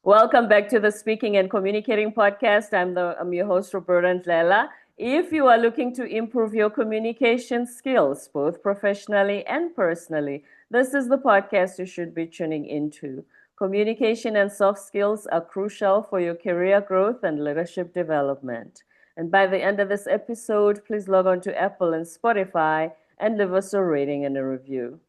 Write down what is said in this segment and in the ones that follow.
Welcome back to the Speaking and Communicating podcast. I'm your host, Roberta Ndlela. If you are looking to improve your communication skills, both professionally and personally, this is the podcast you should be tuning into. Communication and soft skills are crucial for your career growth and leadership development. And by the end of this episode, please log on to Apple and Spotify and leave us a rating and a review.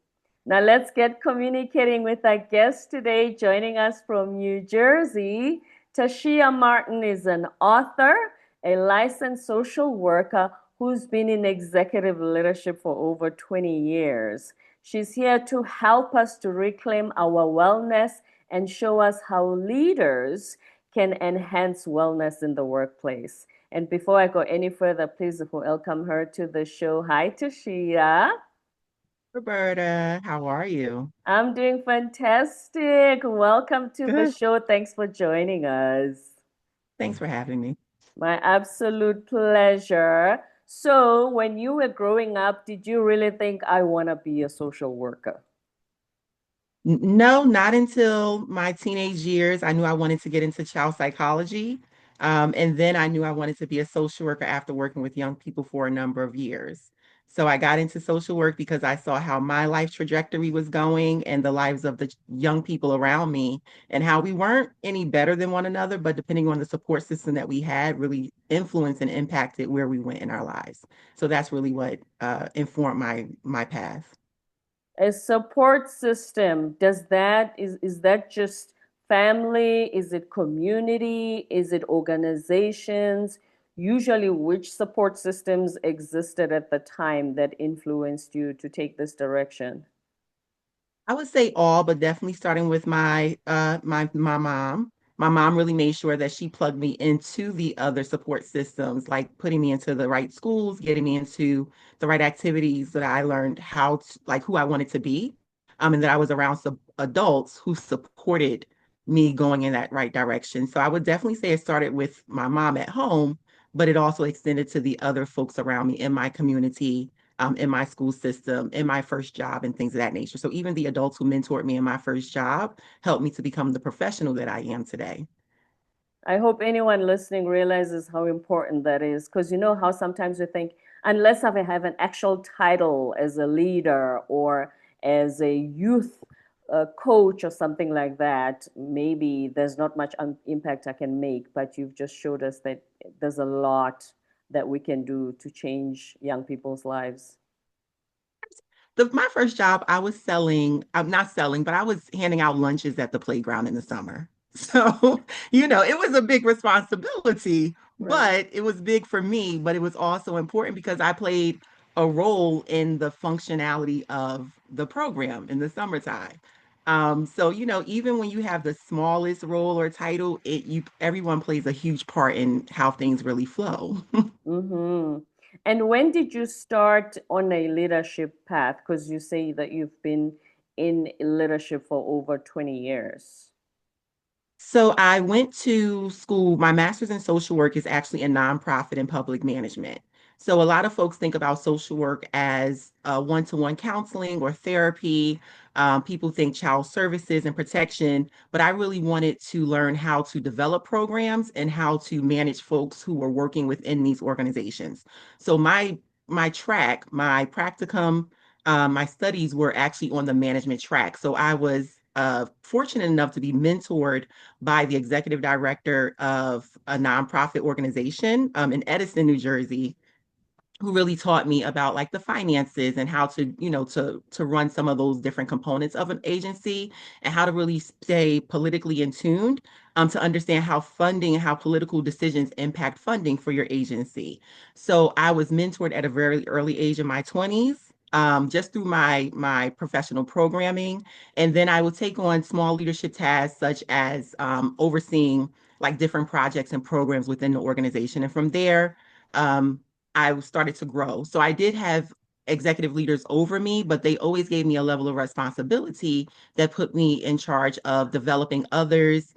Now let's get communicating with our guest today. Joining us from New Jersey, Tashia Martin is an author, a licensed social worker who's been in executive leadership for over 20 years. She's here to help us to reclaim our wellness and show us how leaders can enhance wellness in the workplace. And before I go any further, please welcome her to the show. Hi, Tashia. Roberta, how are you? I'm doing fantastic. Welcome to the Good. show. Thanks for joining us. Thanks for having me. My absolute pleasure. So, when you were growing up, did you really think I want to be a social worker? No, not until my teenage years. I knew I wanted to get into child psychology. And then I knew I wanted to be a social worker after working with young people for a number of years. So I got into social work because I saw how my life trajectory was going and the lives of the young people around me, and how we weren't any better than one another, but depending on the support system that we had, really influenced and impacted where we went in our lives. So that's really what informed my path. A support system, is that just family? Is it community? Is it organizations? Usually, which support systems existed at the time that influenced you to take this direction? I would say all, but definitely starting with my mom. My mom really made sure that she plugged me into the other support systems, like putting me into the right schools, getting me into the right activities that I learned how to, like who I wanted to be, and that I was around some adults who supported me going in that right direction. So I would definitely say it started with my mom at home, but it also extended to the other folks around me in my community, in my school system, in my first job, and things of that nature. So even the adults who mentored me in my first job helped me to become the professional that I am today. I hope anyone listening realizes how important that is, because you know how sometimes we think, unless I have an actual title as a leader or as a youth coach or something like that, maybe there's not much impact I can make. But you've just showed us that there's a lot that we can do to change young people's lives. My first job, I was selling, I'm not selling, but I was handing out lunches at the playground in the summer. So, it was a big responsibility, Right. but it was big for me, but it was also important because I played a role in the functionality of the program in the summertime. So, even when you have the smallest role or title, everyone plays a huge part in how things really flow. Mm-hmm. And when did you start on a leadership path? Because you say that you've been in leadership for over 20 years. So I went to school. My master's in social work is actually in nonprofit and public management. So a lot of folks think about social work as one-to-one counseling or therapy. People think child services and protection, but I really wanted to learn how to develop programs and how to manage folks who were working within these organizations. So my track, my practicum, my studies were actually on the management track. So I was fortunate enough to be mentored by the executive director of a nonprofit organization in Edison, New Jersey, who really taught me about like the finances and how to, to run some of those different components of an agency, and how to really stay politically in tuned, to understand how funding and how political decisions impact funding for your agency. So I was mentored at a very early age in my 20s. Just through my professional programming, and then I would take on small leadership tasks such as overseeing like different projects and programs within the organization, and from there, um, I started to grow. So I did have executive leaders over me, but they always gave me a level of responsibility that put me in charge of developing others,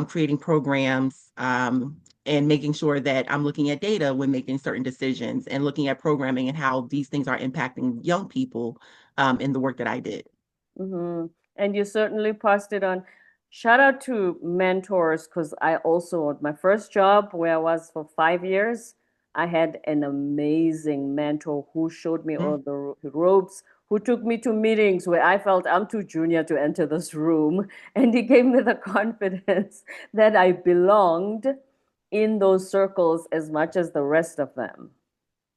creating programs, and making sure that I'm looking at data when making certain decisions, and looking at programming and how these things are impacting young people in the work that I did. Mm-hmm. And you certainly passed it on. Shout out to mentors because I also, my first job where I was for 5 years, I had an amazing mentor who showed me all Mm, the ropes, who took me to meetings where I felt I'm too junior to enter this room. And he gave me the confidence that I belonged in those circles as much as the rest of them,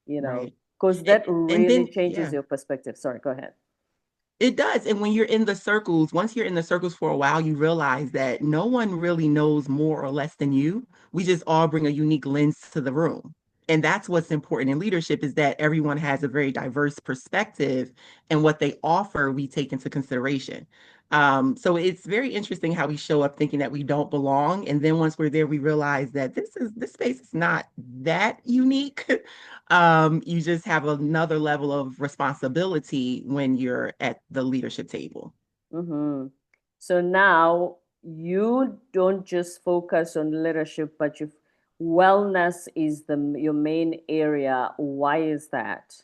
right. because that And really then, changes yeah. your perspective. Sorry, go ahead. It does. And when you're in the circles, once you're in the circles for a while, you realize that no one really knows more or less than you. We just all bring a unique lens to the room. And that's what's important in leadership is that everyone has a very diverse perspective and what they offer, we take into consideration. So it's very interesting how we show up thinking that we don't belong. And then once we're there, we realize that this space is not that unique. You just have another level of responsibility when you're at the leadership table. Mm-hmm. So now you don't just focus on leadership, but wellness is your main area. Why is that?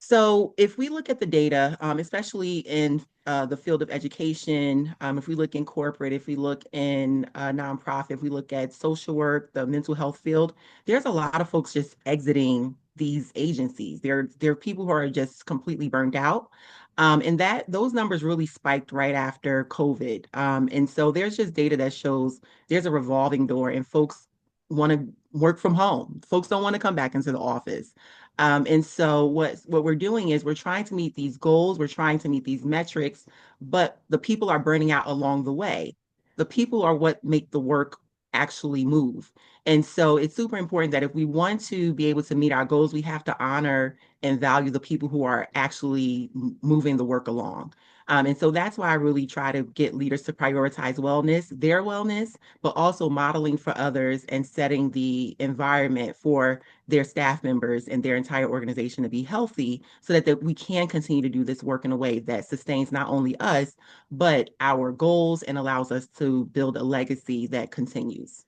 So if we look at the data, especially in the field of education, if we look in corporate, if we look in nonprofit, if we look at social work, the mental health field, there's a lot of folks just exiting these agencies. There are people who are just completely burned out. And that those numbers really spiked right after COVID. And so there's just data that shows there's a revolving door and folks want to work from home. Folks don't want to come back into the office. And so what we're doing is we're trying to meet these goals, we're trying to meet these metrics, but the people are burning out along the way. The people are what make the work actually move. And so it's super important that if we want to be able to meet our goals, we have to honor and value the people who are actually moving the work along. And so that's why I really try to get leaders to prioritize wellness, their wellness, but also modeling for others and setting the environment for their staff members and their entire organization to be healthy so that we can continue to do this work in a way that sustains not only us, but our goals and allows us to build a legacy that continues.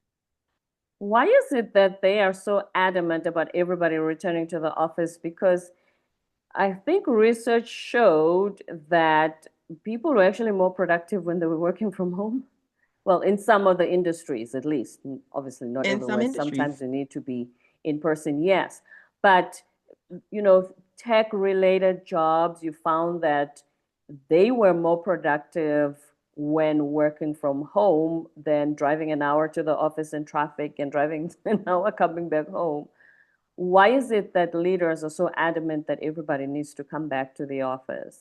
Why is it that they are so adamant about everybody returning to the office? Because I think research showed that people were actually more productive when they were working from home. Well, in some of the industries, at least. Obviously, not In some everywhere. Sometimes industries, you need to be in person, yes. But, tech-related jobs, you found that they were more productive when working from home than driving an hour to the office in traffic and driving an hour coming back home. Why is it that leaders are so adamant that everybody needs to come back to the office?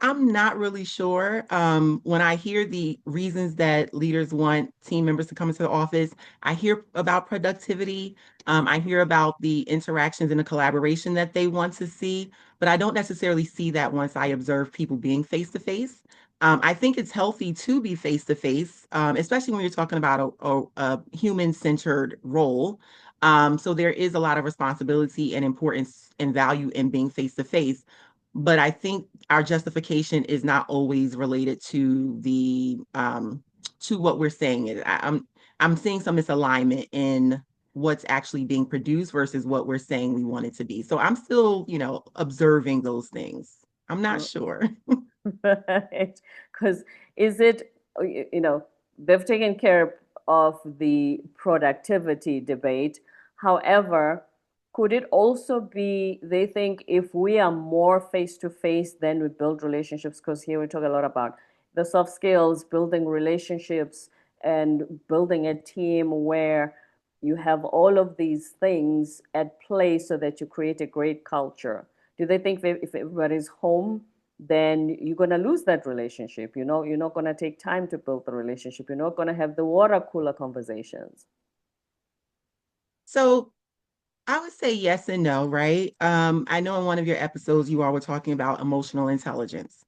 I'm not really sure. When I hear the reasons that leaders want team members to come into the office, I hear about productivity. I hear about the interactions and the collaboration that they want to see, but I don't necessarily see that once I observe people being face to face. I think it's healthy to be face to face, especially when you're talking about a human-centered role. So there is a lot of responsibility and importance and value in being face to face. But I think our justification is not always related to what we're saying. I'm seeing some misalignment in what's actually being produced versus what we're saying we want it to be. So I'm still, observing those things. I'm not sure. Right. Because is it, they've taken care of the productivity debate. However, could it also be they think if we are more face to face, then we build relationships? Because here we talk a lot about the soft skills, building relationships, and building a team where you have all of these things at play so that you create a great culture. Do they think if everybody's home, then you're going to lose that relationship? You're not going to take time to build the relationship. You're not going to have the water cooler conversations. So I would say yes and no, right? I know in one of your episodes you all were talking about emotional intelligence.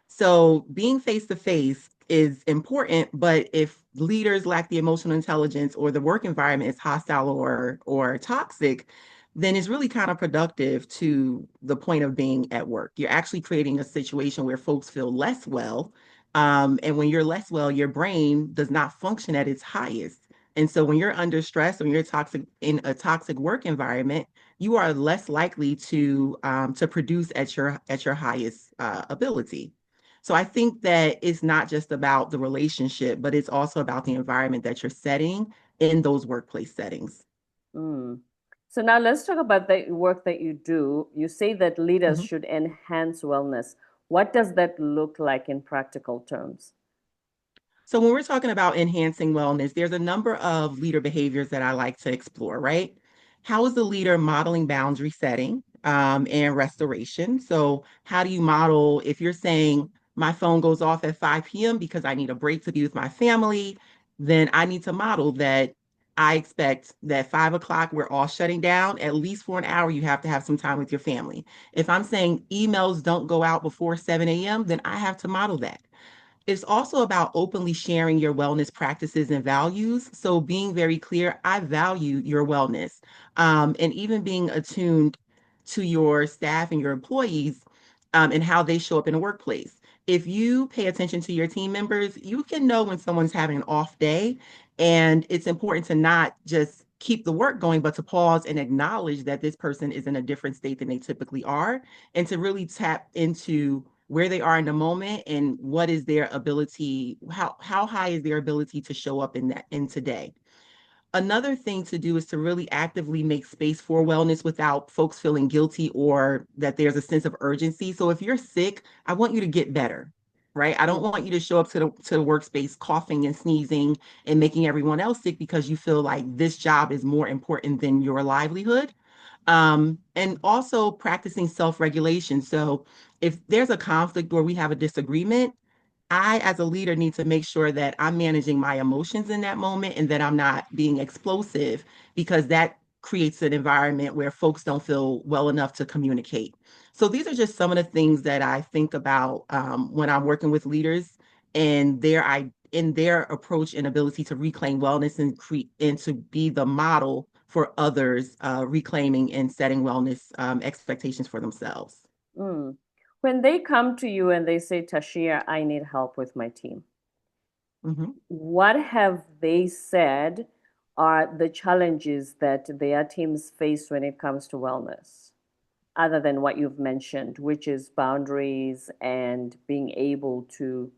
So being face to face is important, but if leaders lack the emotional intelligence or the work environment is hostile or toxic, then it's really counterproductive to the point of being at work. You're actually creating a situation where folks feel less well. And when you're less well, your brain does not function at its highest. And so when you're under stress or you're toxic in a toxic work environment, you are less likely to produce at your highest ability. So I think that it's not just about the relationship, but it's also about the environment that you're setting in those workplace settings. Mm. So now let's talk about the work that you do. You say that leaders Mhm. should enhance wellness. What does that look like in practical terms? So when we're talking about enhancing wellness, there's a number of leader behaviors that I like to explore, right? How is the leader modeling boundary setting and restoration? So how do you model if you're saying my phone goes off at 5 p.m. because I need a break to be with my family, then I need to model that I expect that 5 o'clock we're all shutting down. At least for an hour, you have to have some time with your family. If I'm saying emails don't go out before 7 a.m., then I have to model that. It's also about openly sharing your wellness practices and values. So being very clear, I value your wellness, and even being attuned to your staff and your employees, and how they show up in the workplace. If you pay attention to your team members, you can know when someone's having an off day. And it's important to not just keep the work going, but to pause and acknowledge that this person is in a different state than they typically are, and to really tap into where they are in the moment and what is their ability, how high is their ability to show up in today. Another thing to do is to really actively make space for wellness without folks feeling guilty or that there's a sense of urgency. So if you're sick, I want you to get better, right? I don't Mm. want you to show up to the workspace coughing and sneezing and making everyone else sick because you feel like this job is more important than your livelihood. And also practicing self-regulation. So if there's a conflict or we have a disagreement, I, as a leader, need to make sure that I'm managing my emotions in that moment and that I'm not being explosive, because that creates an environment where folks don't feel well enough to communicate. So these are just some of the things that I think about when I'm working with leaders and in their approach and ability to reclaim wellness and to be the model for others reclaiming and setting wellness expectations for themselves. Mm. When they come to you and they say, Tashia, I need help with my team, Mhm. what have they said are the challenges that their teams face when it comes to wellness, other than what you've mentioned, which is boundaries and being able to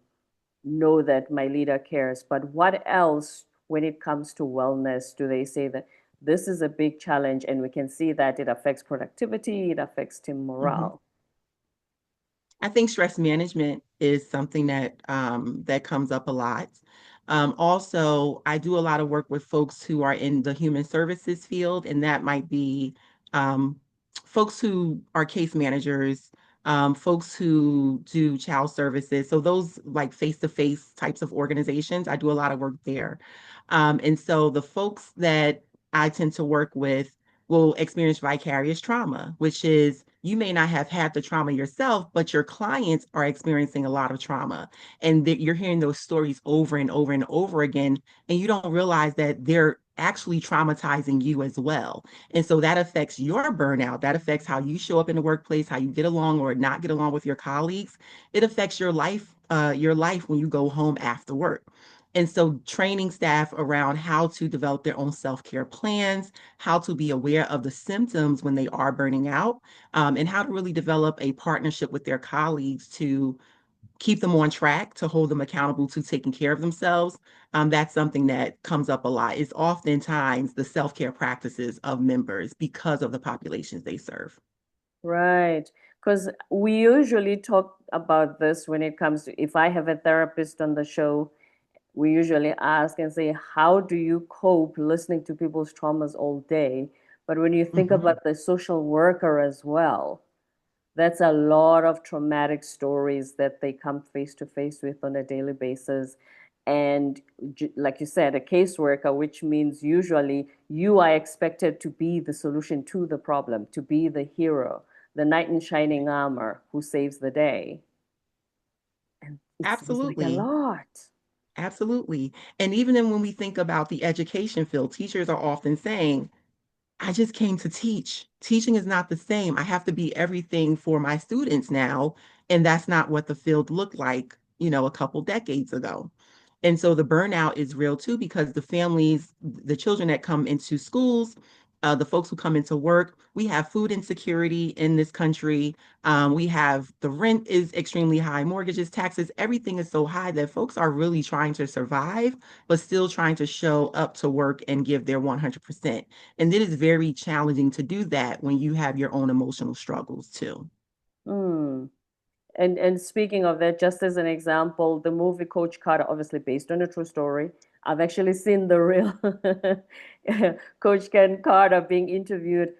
know that my leader cares? But what else, when it comes to wellness, do they say that this is a big challenge and we can see that it affects productivity, it affects team Mhm. morale? I think stress management is something that comes up a lot. Also, I do a lot of work with folks who are in the human services field, and that might be um, folks who are case managers, folks who do child services. So those like face-to-face types of organizations, I do a lot of work there. And so the folks that I tend to work with will experience vicarious trauma, which is you may not have had the trauma yourself, but your clients are experiencing a lot of trauma. And that you're hearing those stories over and over and over again, and you don't realize that they're actually traumatizing you as well. And so that affects your burnout. That affects how you show up in the workplace, how you get along or not get along with your colleagues. It affects your life when you go home after work. And so training staff around how to develop their own self-care plans, how to be aware of the symptoms when they are burning out, and how to really develop a partnership with their colleagues to keep them on track, to hold them accountable to taking care of themselves. That's something that comes up a lot. It's oftentimes the self-care practices of members because of the populations they serve. Right. Because we usually talk about this when it comes to, if I have a therapist on the show, we usually ask and say, how do you cope listening to people's traumas all day? But when you think Mhm. about the social worker as well, that's a lot of traumatic stories that they come face to face with on a daily basis. And like you said, a caseworker, which means usually you are expected to be the solution to the problem, to be the hero, the knight in shining armor who saves the day. And it sounds like a Absolutely. lot. Absolutely. And even then, when we think about the education field, teachers are often saying, I just came to teach. Teaching is not the same. I have to be everything for my students now. And that's not what the field looked like, a couple decades ago. And so the burnout is real too, because the families, the children that come into schools, the folks who come into work. We have food insecurity in this country. We have the rent is extremely high, mortgages, taxes, everything is so high that folks are really trying to survive, but still trying to show up to work and give their 100%. And it is very challenging to do that when you have your own emotional struggles too. Mm. And speaking of that, just as an example, the movie Coach Carter, obviously based on a true story. I've actually seen the real Coach Ken Carter being interviewed.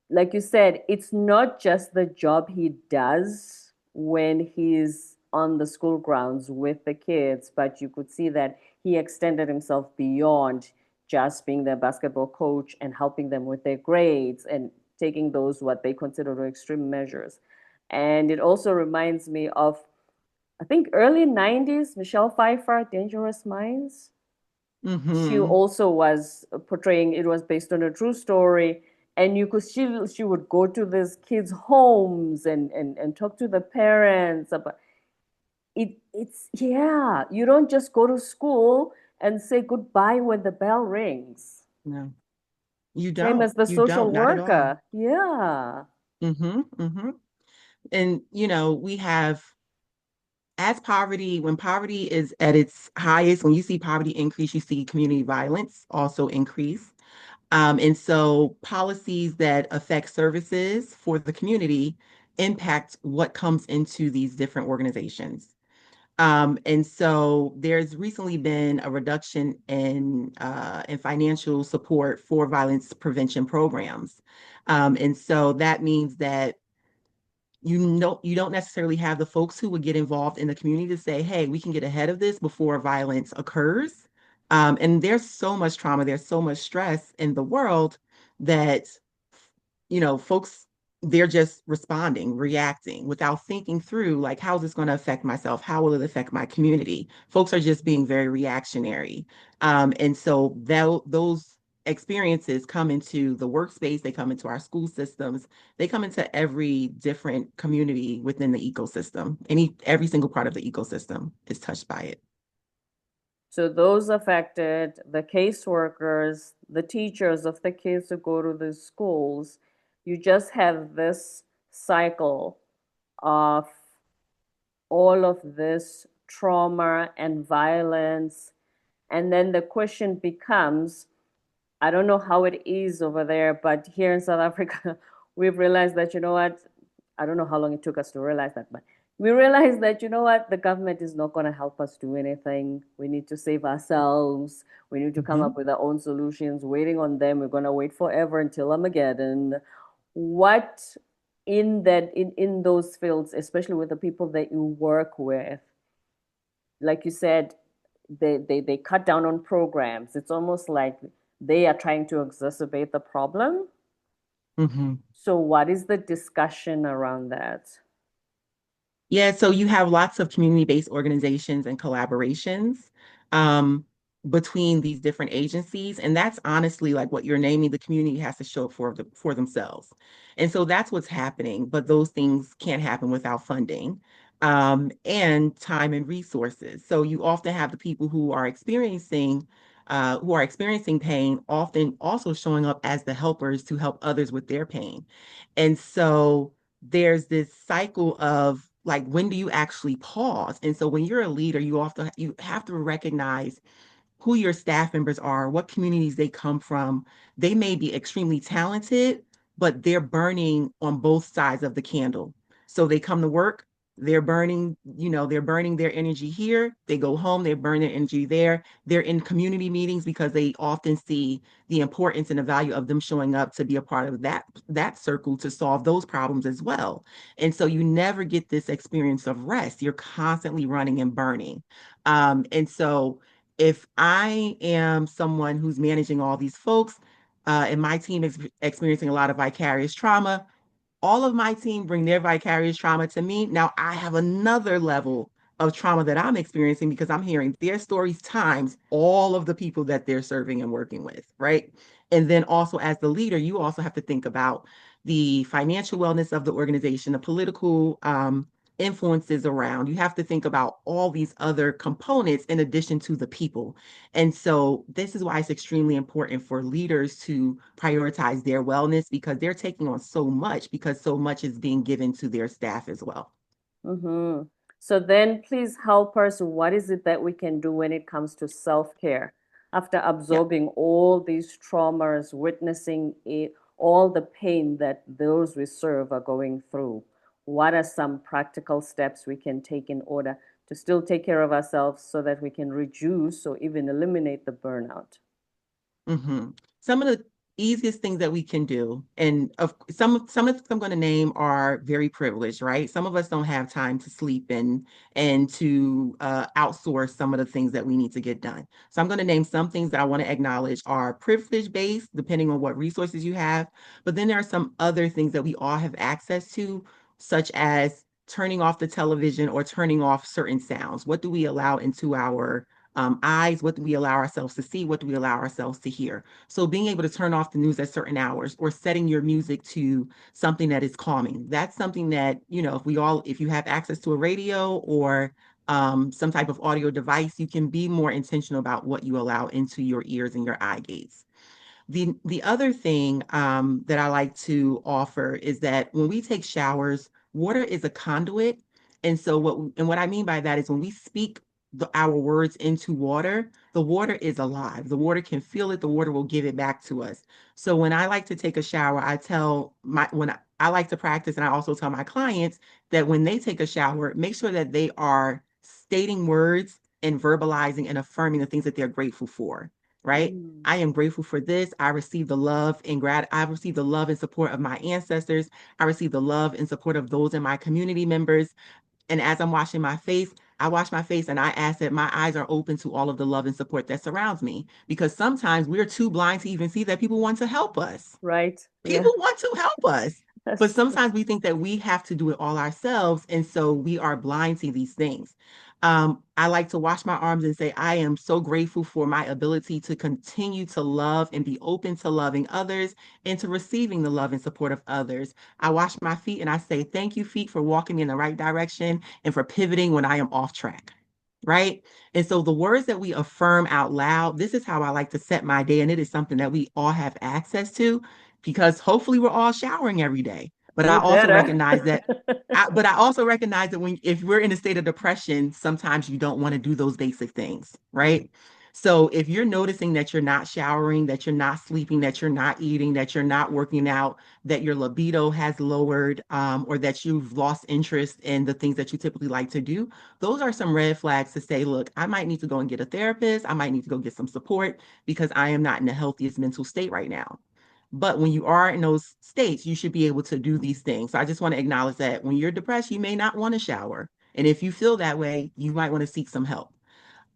Like you said, it's not just the job he does when he's on the school grounds with the kids, but you could see that he extended himself beyond just being their basketball coach and helping them with their grades and taking those what they consider extreme measures. And it also reminds me of, I think, early 90s, Michelle Pfeiffer, Dangerous Minds. She Mm-hmm. also was portraying, it was based on a true story, and you could she would go to these kids' homes and talk to the parents about it's yeah, you don't just go to school and say goodbye when the bell rings. No, you Same don't. as the You social don't, not at all. worker. Yeah. Mm-hmm. Mm-hmm. And we have as poverty, when poverty is at its highest, when you see poverty increase, you see community violence also increase. And so policies that affect services for the community impact what comes into these different organizations. And so there's recently been a reduction in financial support for violence prevention programs. And so that means that you don't necessarily have the folks who would get involved in the community to say, hey, we can get ahead of this before violence occurs. And there's so much trauma, there's so much stress in the world that folks, they're just responding, reacting without thinking through, like, how's this going to affect myself? How will it affect my community? Folks are just being very reactionary. And so those experiences come into the workspace, they come into our school systems, they come into every different community within the ecosystem. Every single part of the ecosystem is touched by it. So those affected, the caseworkers, the teachers of the kids who go to the schools, you just have this cycle of all of this trauma and violence. And then the question becomes, I don't know how it is over there, but here in South Africa, we've realized that, you know what, I don't know how long it took us to realize that, but we realized that, you know what, the government is not going to help us do anything. We need to save ourselves. We need to come Mhm. up with our own solutions. Waiting on them, we're going to wait forever until Armageddon. What in those fields, especially with the people that you work with, like you said, they cut down on programs. It's almost like they are trying to exacerbate the problem. Mhm. So what is the discussion around that? Yeah, so you have lots of community-based organizations and collaborations um, between these different agencies, and that's honestly like what you're naming. The community has to show up for themselves, and so that's what's happening. But those things can't happen without funding and time and resources. So you often have the people who are experiencing pain, often also showing up as the helpers to help others with their pain, and so there's this cycle of like, when do you actually pause? And so when you're a leader, you have to recognize who your staff members are, what communities they come from. They may be extremely talented, but they're burning on both sides of the candle. So they come to work, they're burning their energy here. They go home, they burn their energy there. They're in community meetings because they often see the importance and the value of them showing up to be a part of that circle to solve those problems as well. And so you never get this experience of rest. You're constantly running and burning. And so if I am someone who's managing all these folks, and my team is experiencing a lot of vicarious trauma, all of my team bring their vicarious trauma to me. Now I have another level of trauma that I'm experiencing because I'm hearing their stories times all of the people that they're serving and working with, right? And then also as the leader, you also have to think about the financial wellness of the organization, the political influences around. You have to think about all these other components in addition to the people. And so this is why it's extremely important for leaders to prioritize their wellness because they're taking on so much because so much is being given to their staff as well. Mm-hmm. So then please help us. What is it that we can do when it comes to self-care? After Yeah. absorbing all these traumas, witnessing it, all the pain that those we serve are going through, what are some practical steps we can take in order to still take care of ourselves so that we can reduce or even eliminate the burnout? hmm Some of the easiest things that we can do, and of some of the I'm going to name are very privileged, right? Some of us don't have time to sleep and to outsource some of the things that we need to get done. So I'm going to name some things that I want to acknowledge are privilege based, depending on what resources you have. But then there are some other things that we all have access to, such as turning off the television or turning off certain sounds. What do we allow into our eyes? What do we allow ourselves to see? What do we allow ourselves to hear? So being able to turn off the news at certain hours or setting your music to something that is calming. That's something that, if you have access to a radio or some type of audio device, you can be more intentional about what you allow into your ears and your eye gates. The other thing that I like to offer is that when we take showers, water is a conduit. And so what I mean by that is when we speak our words into water, the water is alive. The water can feel it. The water will give it back to us. So when I like to take a shower, I tell my when I like to practice, and I also tell my clients that when they take a shower, make sure that they are stating words and verbalizing and affirming the things that they're grateful for, right? Mm. I am grateful for this. I received the love and support of my ancestors. I received the love and support of those in my community members. And as I'm washing my face, I wash my face and I ask that my eyes are open to all of the love and support that surrounds me. Because sometimes we're too blind to even see that people want to help us. Right? Yeah, People want to help us. But that's true. sometimes we think that we have to do it all ourselves. And so we are blind to these things. I like to wash my arms and say, I am so grateful for my ability to continue to love and be open to loving others and to receiving the love and support of others. I wash my feet and I say, thank you, feet, for walking me in the right direction and for pivoting when I am off track. Right. And so the words that we affirm out loud, this is how I like to set my day. And it is something that we all have access to because hopefully we're all showering every day. But I We also better. recognize that but I also recognize that if we're in a state of depression, sometimes you don't want to do those basic things, Mm. right? So if you're noticing that you're not showering, that you're not sleeping, that you're not eating, that you're not working out, that your libido has lowered, or that you've lost interest in the things that you typically like to do, those are some red flags to say, look, I might need to go and get a therapist. I might need to go get some support because I am not in the healthiest mental state right now. But when you are in those states, you should be able to do these things. So I just want to acknowledge that when you're depressed, you may not want to shower. And if you feel that way, you might want to seek some help.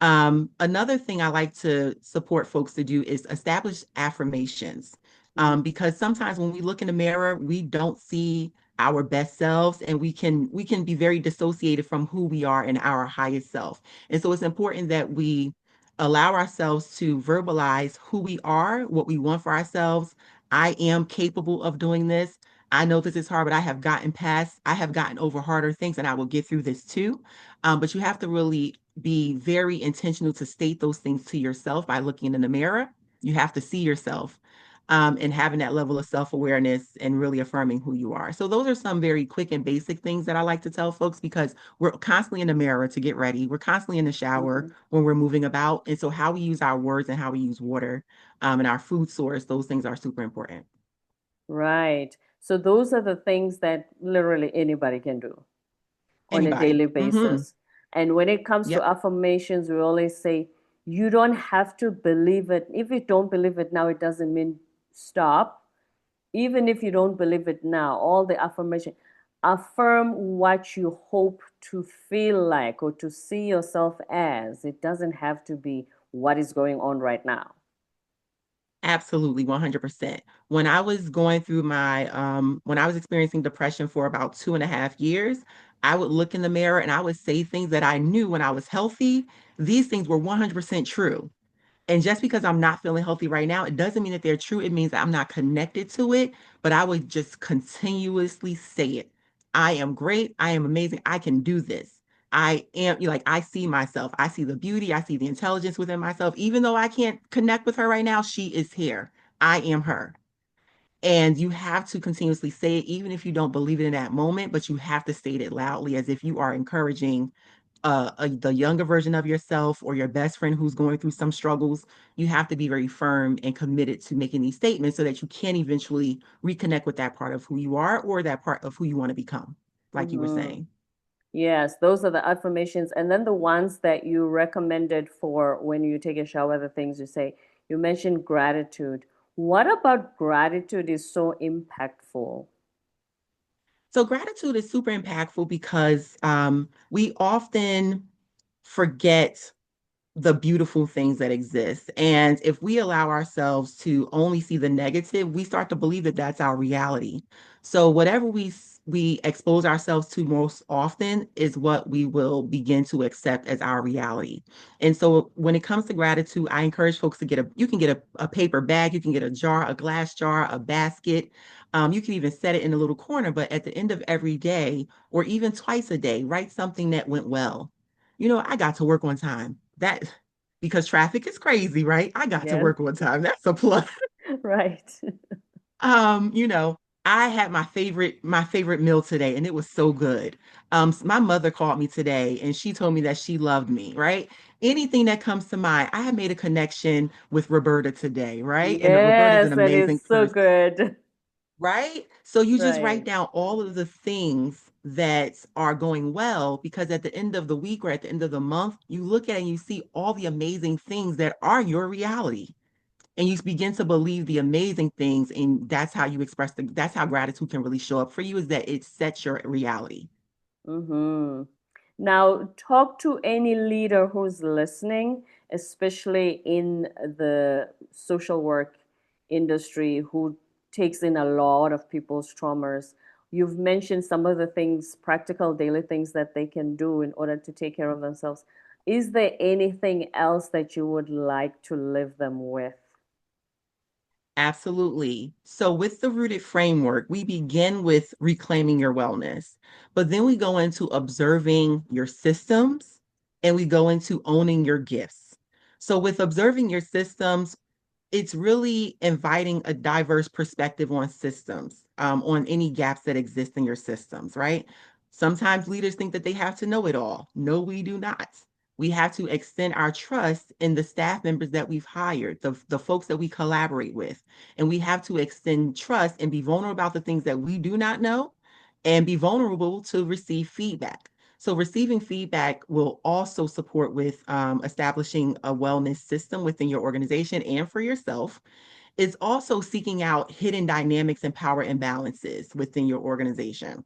Another thing I like to support folks to do is establish affirmations. Mm. Because sometimes when we look in the mirror, we don't see our best selves and we can be very dissociated from who we are in our highest self. And so it's important that we allow ourselves to verbalize who we are, what we want for ourselves. I am capable of doing this. I know this is hard, but I have gotten over harder things and I will get through this too. But you have to really be very intentional to state those things to yourself by looking in the mirror. You have to see yourself and having that level of self-awareness and really affirming who you are. So those are some very quick and basic things that I like to tell folks because we're constantly in the mirror to get ready. We're constantly in the shower Mhm. when we're moving about. And so how we use our words and how we use water and our food source, those things are super important. Right. So those are the things that literally anybody can do on a Anybody. daily Mm-hmm. basis. And when it comes to Yep. affirmations, we always say, you don't have to believe it. If you don't believe it now, it doesn't mean stop. Even if you don't believe it now, all the affirmation, affirm what you hope to feel like or to see yourself as. It doesn't have to be what is going on right now. Absolutely, 100%. When I was going through when I was experiencing depression for about 2.5 years, I would look in the mirror and I would say things that I knew when I was healthy. These things were 100% true. And just because I'm not feeling healthy right now, it doesn't mean that they're true. It means that I'm not connected to it, but I would just continuously say it. I am great. I am amazing. I can do this. I am like, I see myself. I see the beauty. I see the intelligence within myself. Even though I can't connect with her right now, she is here. I am her. And you have to continuously say it, even if you don't believe it in that moment, but you have to state it loudly as if you are encouraging the younger version of yourself or your best friend who's going through some struggles. You have to be very firm and committed to making these statements so that you can eventually reconnect with that part of who you are or that part of who you want to become, like you were Hmm. saying. Yes, those are the affirmations. And then the ones that you recommended for when you take a shower, the things you say. You mentioned gratitude. What about gratitude is so impactful? So gratitude is super impactful because we often forget the beautiful things that exist. And if we allow ourselves to only see the negative, we start to believe that that's our reality. So whatever we expose ourselves to most often is what we will begin to accept as our reality. And so when it comes to gratitude, I encourage folks to you can get a paper bag, you can get a jar, a glass jar, a basket. You can even set it in a little corner, but at the end of every day, or even twice a day, write something that went well. I got to work on time. That because traffic is crazy, right? I got to Yes, work on time. That's a plus. right. Um, you know, I had my favorite meal today and it was so good. My mother called me today and she told me that she loved me, right? Anything that comes to mind. I have made a connection with Roberta today, right? And Roberta's an Yes, that amazing is so person, good. right? So you just write Right. down all of the things that are going well because at the end of the week or at the end of the month, you look at it and you see all the amazing things that are your reality. And you begin to believe the amazing things, and that's how gratitude can really show up for you, is that it sets your reality. Mm-hmm. Now, talk to any leader who's listening, especially in the social work industry, who takes in a lot of people's traumas. You've mentioned some of the things, practical daily things that they can do in order to take care of themselves. Is there anything else that you would like to leave them with? Absolutely. So, with the rooted framework, we begin with reclaiming your wellness, but then we go into observing your systems and we go into owning your gifts. So, with observing your systems, it's really inviting a diverse perspective on systems, on any gaps that exist in your systems, right? Sometimes leaders think that they have to know it all. No, we do not. We have to extend our trust in the staff members that we've hired, the folks that we collaborate with. And we have to extend trust and be vulnerable about the things that we do not know and be vulnerable to receive feedback. So receiving feedback will also support with establishing a wellness system within your organization and for yourself. It's also seeking out hidden dynamics and power imbalances within your organization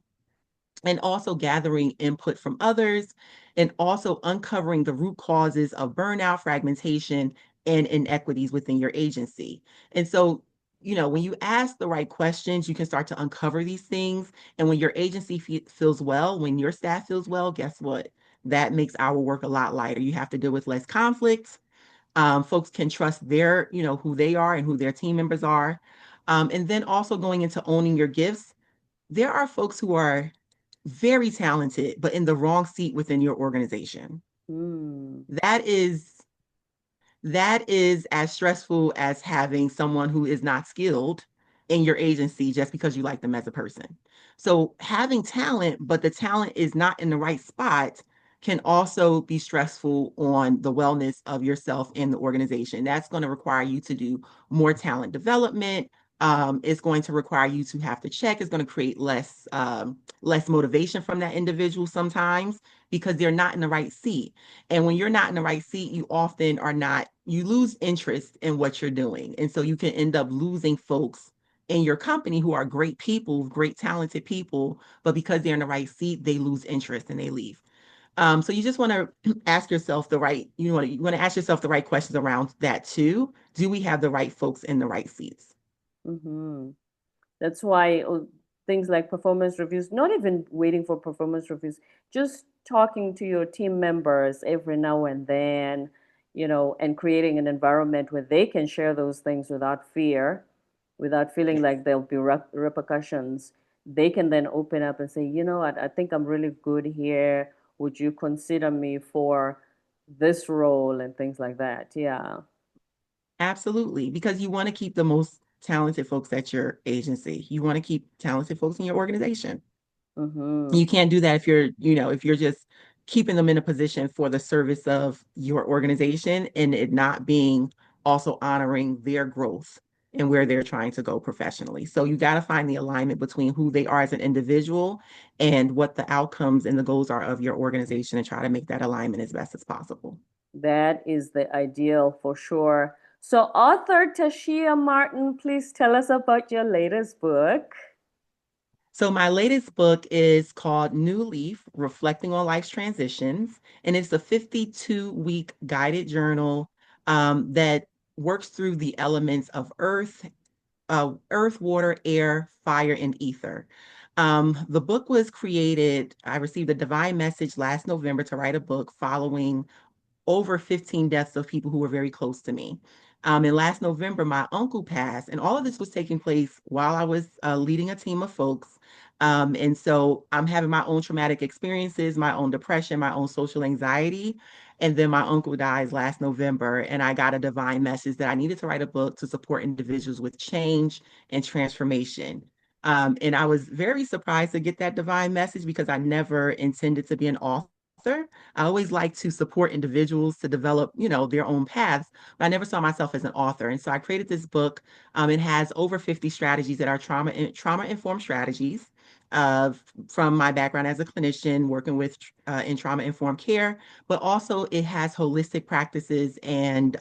and also gathering input from others and also uncovering the root causes of burnout, fragmentation, and inequities within your agency. And so, when you ask the right questions, you can start to uncover these things. And when your agency feels well, when your staff feels well, guess what? That makes our work a lot lighter. You have to deal with less conflict. Folks can trust who they are and who their team members are. And then also going into owning your gifts, there are folks who are very talented, but in the wrong seat within your organization. Hmm. That is that is as stressful as having someone who is not skilled in your agency just because you like them as a person. So having talent, but the talent is not in the right spot can also be stressful on the wellness of yourself and the organization. That's going to require you to do more talent development. It's going to require you to have to check. It's going to create less motivation from that individual sometimes because they're not in the right seat. And when you're not in the right seat, you often are not, you lose interest in what you're doing. And so you can end up losing folks in your company who are great people, great talented people, but because they're in the right seat, they lose interest and they leave. So you just want to ask yourself you want to ask yourself the right questions around that too. Do we have the right folks in the right seats? Mm-hmm. That's why things like performance reviews, not even waiting for performance reviews, just talking to your team members every now and then, and creating an environment where they can share those things without fear, without feeling Yes. like there'll be repercussions. they can then open up and say, you know what, I think I'm really good here. Would you consider me for this role and things like that? Yeah. Absolutely, because you want to keep the most talented folks at your agency. You want to keep talented folks in your organization. Mm-hmm. You can't do that if if you're just keeping them in a position for the service of your organization and it not being also honoring their growth and where they're trying to go professionally. So you got to find the alignment between who they are as an individual and what the outcomes and the goals are of your organization and try to make that alignment as best as possible. That is the ideal for sure. So, author Tashia Martin, please tell us about your latest book. So my latest book is called New Leaf, Reflecting on Life's Transitions, and it's a 52-week guided journal that works through the elements of earth, water, air, fire, and ether. The book was created, I received a divine message last November to write a book following over 15 deaths of people who were very close to me. And last November, my uncle passed, and all of this was taking place while I was leading a team of folks. And so I'm having my own traumatic experiences, my own depression, my own social anxiety. And then my uncle dies last November, and I got a divine message that I needed to write a book to support individuals with change and transformation. And I was very surprised to get that divine message because I never intended to be an author. I always like to support individuals to develop, their own paths, but I never saw myself as an author. And so I created this book. It has over 50 strategies that are trauma informed strategies. Uh, from my background as a clinician working with in trauma informed care, but also it has holistic practices and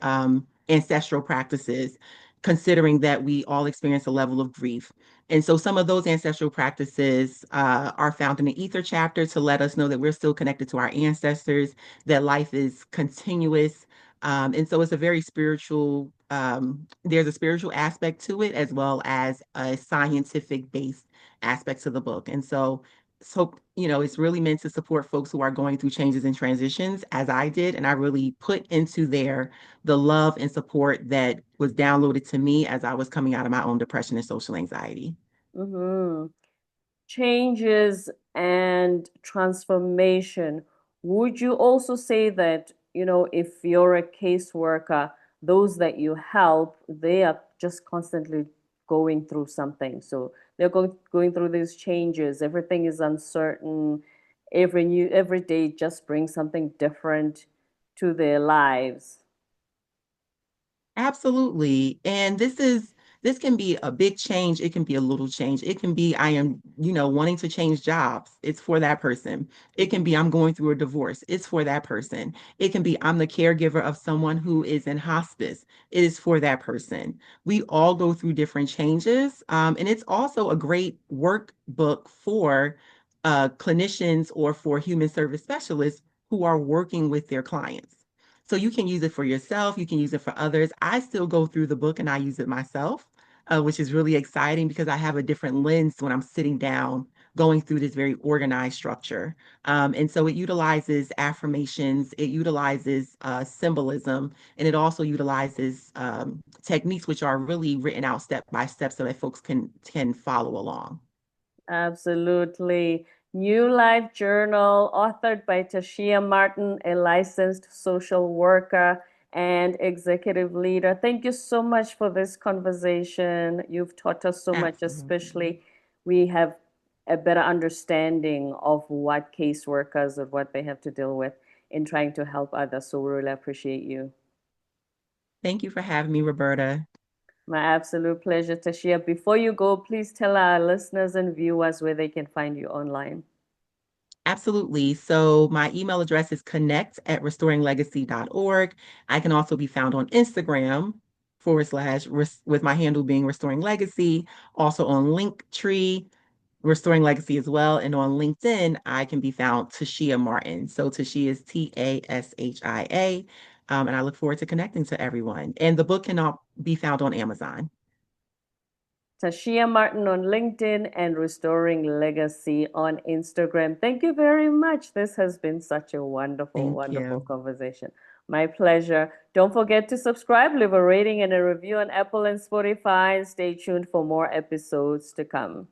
ancestral practices, considering that we all experience a level of grief. And so some of those ancestral practices are found in the ether chapter to let us know that we're still connected to our ancestors, that life is continuous. And so it's a very spiritual, there's a spiritual aspect to it as well as a scientific based aspect to the book. And so it's really meant to support folks who are going through changes and transitions as I did. And I really put into there the love and support that was downloaded to me as I was coming out of my own depression and social anxiety. Mm-hmm. Changes and transformation. Would you also say that, if you're a caseworker, those that you help, they are just constantly going through something. So they're going through these changes. Everything is uncertain. Every day just brings something different to their lives. Absolutely. And this can be a big change. It can be a little change. It can be I am, wanting to change jobs. It's for that person. It can be I'm going through a divorce. It's for that person. It can be I'm the caregiver of someone who is in hospice. It is for that person. We all go through different changes. And it's also a great workbook for clinicians or for human service specialists who are working with their clients. So you can use it for yourself, you can use it for others. I still go through the book and I use it myself, which is really exciting because I have a different lens when I'm sitting down going through this very organized structure. And so it utilizes affirmations, it utilizes symbolism, and it also utilizes techniques which are really written out step by step so that folks can follow along. Absolutely. New Life Journal, authored by Tashia Martin, a licensed social worker and executive leader. Thank you so much for this conversation. You've taught us so much, Absolutely. especially we have a better understanding of what caseworkers and what they have to deal with in trying to help others. So we really appreciate you. Thank you for having me, Roberta. My absolute pleasure, Tashia. Before you go, please tell our listeners and viewers where they can find you online. Absolutely. So my email address is connect@restoringlegacy.org. I can also be found on Instagram with my handle being Restoring Legacy, also on Linktree, Restoring Legacy as well. And on LinkedIn, I can be found Tashia Martin. So Tashia is Tashia. And I look forward to connecting to everyone. And the book can all be found on Amazon. Tashia Martin on LinkedIn and Restoring Legacy on Instagram. Thank you very much. This has been such a wonderful, Thank wonderful you. conversation. My pleasure. Don't forget to subscribe, leave a rating and a review on Apple and Spotify, and stay tuned for more episodes to come.